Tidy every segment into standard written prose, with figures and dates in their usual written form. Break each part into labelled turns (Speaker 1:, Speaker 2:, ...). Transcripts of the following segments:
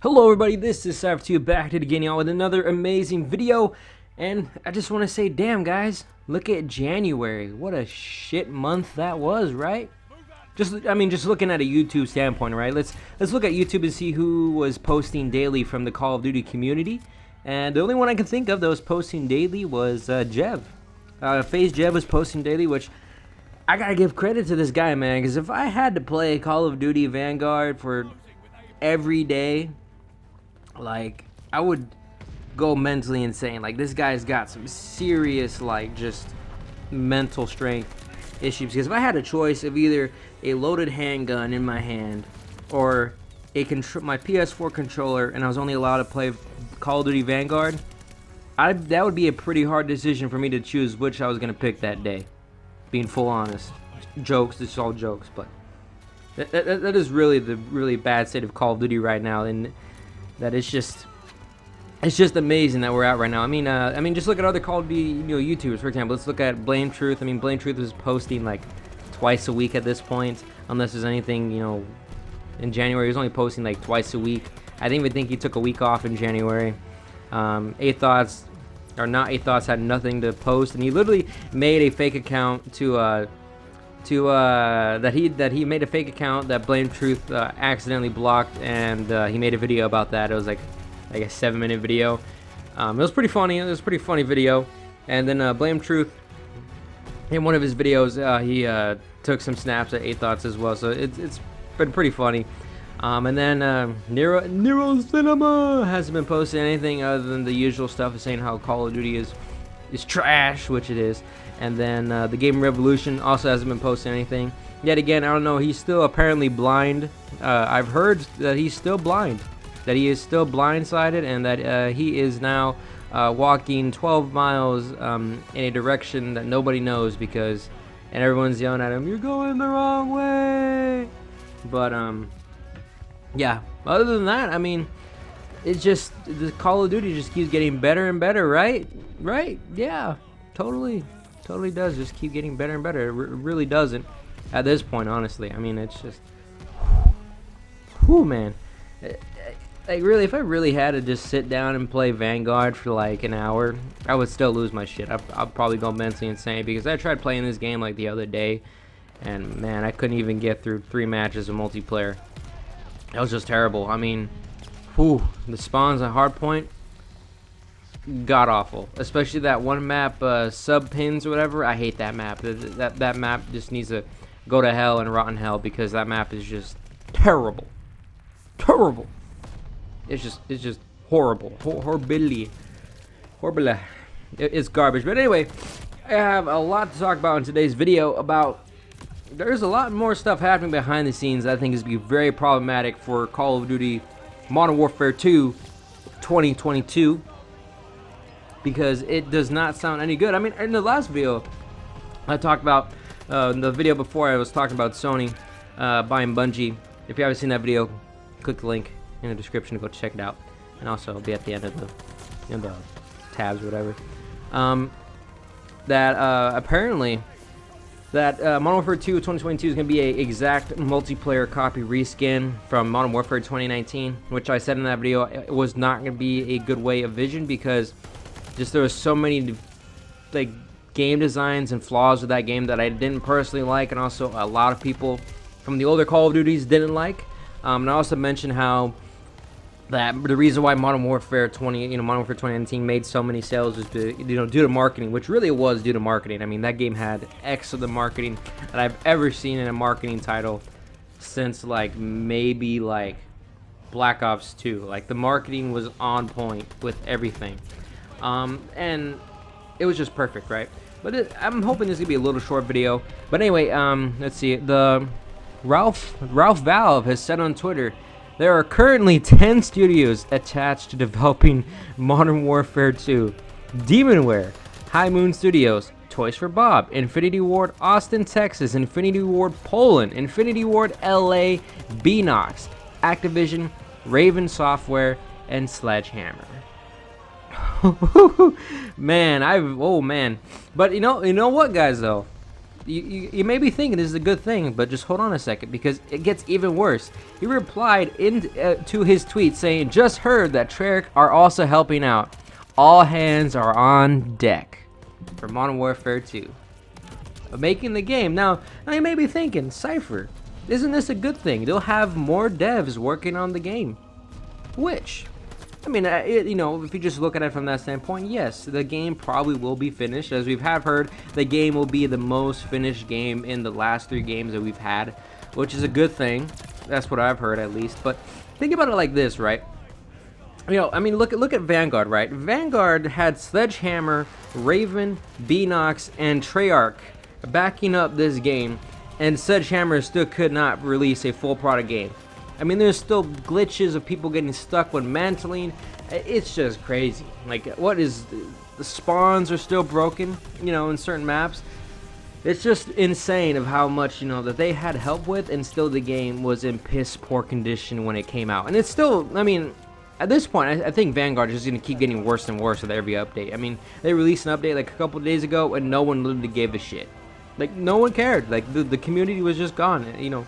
Speaker 1: Hello everybody, this is Cypher2 back at it again, y'all, with another amazing video. And I just want to say, damn guys, look at January. What a shit month that was, right? Just looking at a YouTube standpoint, right? Let's look at YouTube and see who was posting daily from the Call of Duty community. And the only one I can think of that was posting daily was Jev. FaZe Jev was posting daily, which I gotta give credit to this guy, man, because if I had to play Call of Duty Vanguard for every day, like, I would go mentally insane. Like, this guy's got some serious, like, just mental strength issues. Because if I had a choice of either a loaded handgun in my hand or my PS4 controller, and I was only allowed to play Call of Duty Vanguard, that would be a pretty hard decision for me to choose which I was going to pick that day. Being full honest. Jokes, it's all jokes, but that is really the really bad state of Call of Duty right now. And that it's just amazing that we're at right now. I mean, just look at other Call of Duty, YouTubers, for example. Let's look at Blame Truth. I mean, Blame Truth is posting like twice a week at this point, unless there's anything, in January he was only posting like twice a week. I didn't even think he took a week off in January. Eight Thoughts, or not Eight Thoughts, had nothing to post, and he literally made a fake account that he made a fake account that Blame Truth accidentally blocked, and he made a video about that. It was like a 7-minute video. It was pretty funny. It was a pretty funny video. And then Blame Truth, in one of his videos, he took some snaps at Eight Thoughts as well. So it's been pretty funny. And then Nero Cinema hasn't been posting anything other than the usual stuff of saying how Call of Duty is trash, which it is. And then the Game Revolution also hasn't been posting anything. Yet again, I don't know, he's still apparently blind. I've heard that he's still blind. That he is still blindsided, and that he is now walking 12 miles in a direction that nobody knows, and everyone's yelling at him, "You're going the wrong way!" But, yeah, other than that, I mean, it's just, the Call of Duty just keeps getting better and better, right? Right? Yeah, totally does just keep getting better and better. It really doesn't at this point, honestly. I mean, it's just, whew, man. Like, really, if I really had to just sit down and play Vanguard for like an hour, I would still lose my shit. I'd probably go mentally insane, because I tried playing this game like the other day, and man, I couldn't even get through 3 matches of multiplayer. That was just terrible. I mean, whew, the spawns at Hardpoint, god awful. Especially that one map, Sub Pins or whatever. I hate that map. That map just needs to go to hell and rot in hell, because that map is just terrible. Terrible. It's just horrible. Horrible. It's garbage. But anyway, I have a lot to talk about in today's video. There's a lot more stuff happening behind the scenes that I think is be very problematic for Call of Duty Modern Warfare 2 2022, because it does not sound any good. I mean, in the last video I talked about, the video before, I was talking about Sony buying Bungie. If you haven't seen that video, click the link in the description to go check it out, and also it'll be at the end of the tabs or whatever. Apparently that Modern Warfare 2 2022 is going to be a exact multiplayer copy reskin from Modern Warfare 2019, which I said in that video it was not going to be a good way of vision, because just there was so many like game designs and flaws with that game that I didn't personally like, and also a lot of people from the older Call of Duties didn't like. And I also mentioned how that the reason why Modern Warfare 2019 made so many sales is due to marketing, which really it was due to marketing. I mean, that game had excellent marketing that I've ever seen in a marketing title since like maybe like Black Ops 2. Like, the marketing was on point with everything, and it was just perfect, right? But I'm hoping this is gonna be a little short video. But anyway, let's see. The Ralph Valve has said on Twitter, there are currently 10 studios attached to developing Modern Warfare 2. Demonware, High Moon Studios, Toys for Bob, Infinity Ward Austin, Texas, Infinity Ward Poland, Infinity Ward LA, Beanox, Activision, Raven Software, and Sledgehammer. Man, oh man. But you know what, guys, though? you may be thinking this is a good thing, but just hold on a second, because it gets even worse. He replied to his tweet saying, "Just heard that Treyarch are also helping out. All hands are on deck for Modern Warfare 2. Making the game." Now you may be thinking, Cypher, isn't this a good thing? They'll have more devs working on the game. Which, I mean, you know, if you just look at it from that standpoint, yes, the game probably will be finished. As we've heard, the game will be the most finished game in the last 3 games that we've had, which is a good thing. That's what I've heard, at least. But think about it like this, right? You know, I mean, look at Vanguard, right? Vanguard had Sledgehammer, Raven, Beanox, and Treyarch backing up this game, and Sledgehammer still could not release a full product game. I mean, there's still glitches of people getting stuck when mantling. It's just crazy. Like, what is... The spawns are still broken, you know, in certain maps. It's just insane of how much, you know, that they had help with, and still the game was in piss poor condition when it came out. And it's still, I mean, at this point, I think Vanguard is just going to keep getting worse and worse with every update. I mean, they released an update like a couple days ago, and no one literally gave a shit. Like, no one cared. Like, the community was just gone, you know.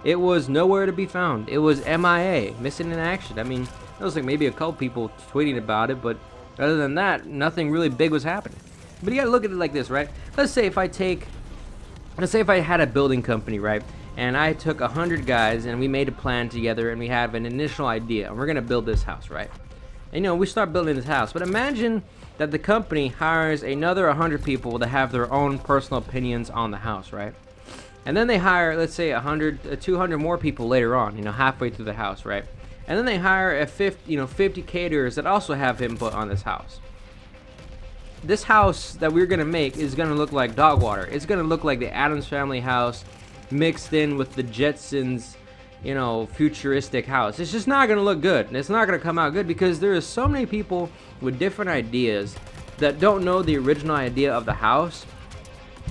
Speaker 1: It was nowhere to be found. It was MIA, missing in action. I mean, there was like maybe a couple people tweeting about it, but other than that, nothing really big was happening. But you gotta look at it like this, right? Let's say if I had a building company, right? And I took 100 guys and we made a plan together and we have an initial idea and we're gonna build this house, right? And you know, we start building this house, but imagine that the company hires another 100 people that have their own personal opinions on the house, right? And then they hire, let's say, 200 more people later on, you know, halfway through the house, right? And then they hire 50 caterers that also have input on this house. This house that we're gonna make is gonna look like dog water. It's gonna look like the Addams Family house mixed in with the Jetsons, you know, futuristic house. It's just not gonna look good. It's not gonna come out good because there is so many people with different ideas that don't know the original idea of the house,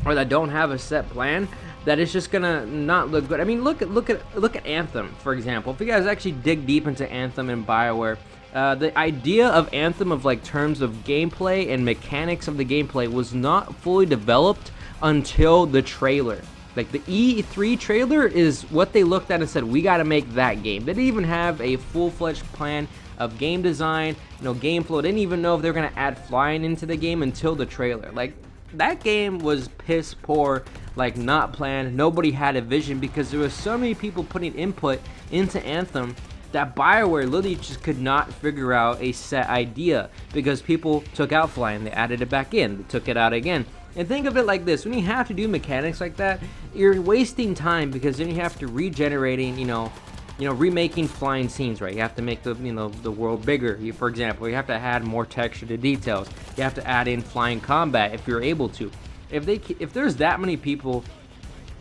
Speaker 1: or that don't have a set plan, that it's just gonna not look good. I mean, look at Anthem, for example. If you guys actually dig deep into Anthem and BioWare, the idea of Anthem, of like terms of gameplay and mechanics of the gameplay, was not fully developed until the trailer. Like, the E3 trailer is what they looked at and said, we gotta make that game. They didn't even have a full-fledged plan of game design, you know, game flow. They didn't even know if they were gonna add flying into the game until the trailer. Like, that game was piss poor, like not planned. Nobody had a vision because there was so many people putting input into Anthem that BioWare literally just could not figure out a set idea, because people took out flying, they added it back in, they took it out again. And think of it like this: when you have to do mechanics like that, you're wasting time, because then you have to regenerating, you know, remaking flying scenes, right? You have to make the, you know, the world bigger. For example, you have to add more texture to details. You have to add in flying combat if you're able to. If there's that many people,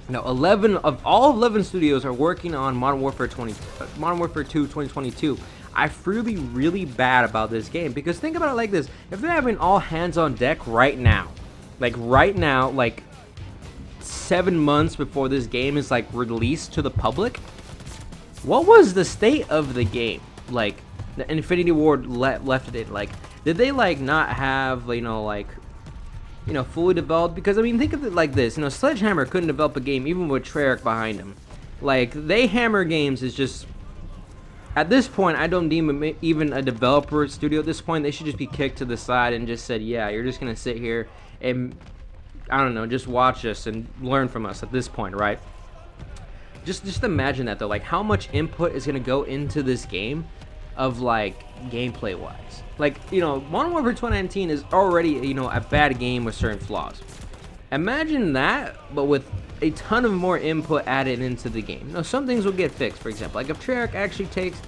Speaker 1: you know, 11 studios are working on Modern Warfare 2 2022. I feel really bad about this game, because think about it like this: if they're having all hands on deck right now, like 7 months before this game is like released to the public, what was the state of the game? Like, the Infinity Ward left it. Like, did they like not have, you know, fully developed? Because I mean, think of it like this: you know, Sledgehammer couldn't develop a game even with Treyarch behind him. Like, they hammer games is just, at this point, I don't deem them even a developer studio. At this point, they should just be kicked to the side and just said, yeah, you're just gonna sit here and, I don't know, just watch us and learn from us at this point, right? Just imagine that though, like how much input is gonna go into this game, of like gameplay wise. Like, you know, Modern Warfare 2019 is already, you know, a bad game with certain flaws. Imagine that, but with a ton of more input added into the game. You know, some things will get fixed. For example, like if Treyarch actually takes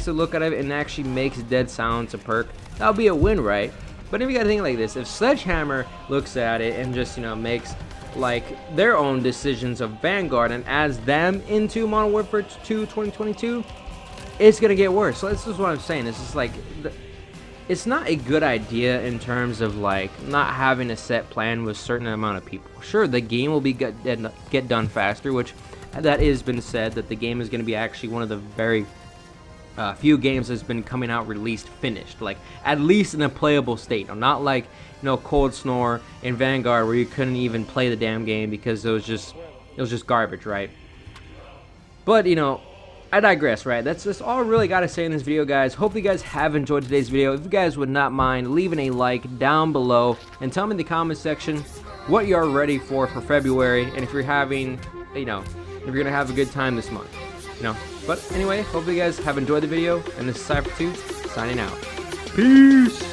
Speaker 1: a look at it and actually makes Dead Silence a perk, that'll be a win, right? But if you gotta think like this: if Sledgehammer looks at it and just, you know, makes like their own decisions of Vanguard and adds them into Modern Warfare 2 2022, it's gonna get worse. So this is what I'm saying. It's just like, it's not a good idea in terms of like not having a set plan with a certain amount of people. Sure, the game will be get done faster, which that has been said, that the game is going to be actually one of the very few games that's been coming out released finished, like at least in a playable state. Not like, Cold Snore in Vanguard where you couldn't even play the damn game because it was just garbage, right? But I digress, right? That's just all I really got to say in this video, guys. Hopefully you guys have enjoyed today's video. If you guys would not mind leaving a like down below and tell me in the comment section what you're ready for February, and if you're having, if you're gonna have a good time this month, But anyway, hopefully you guys have enjoyed the video, and this is Cypher2 signing out. Peace.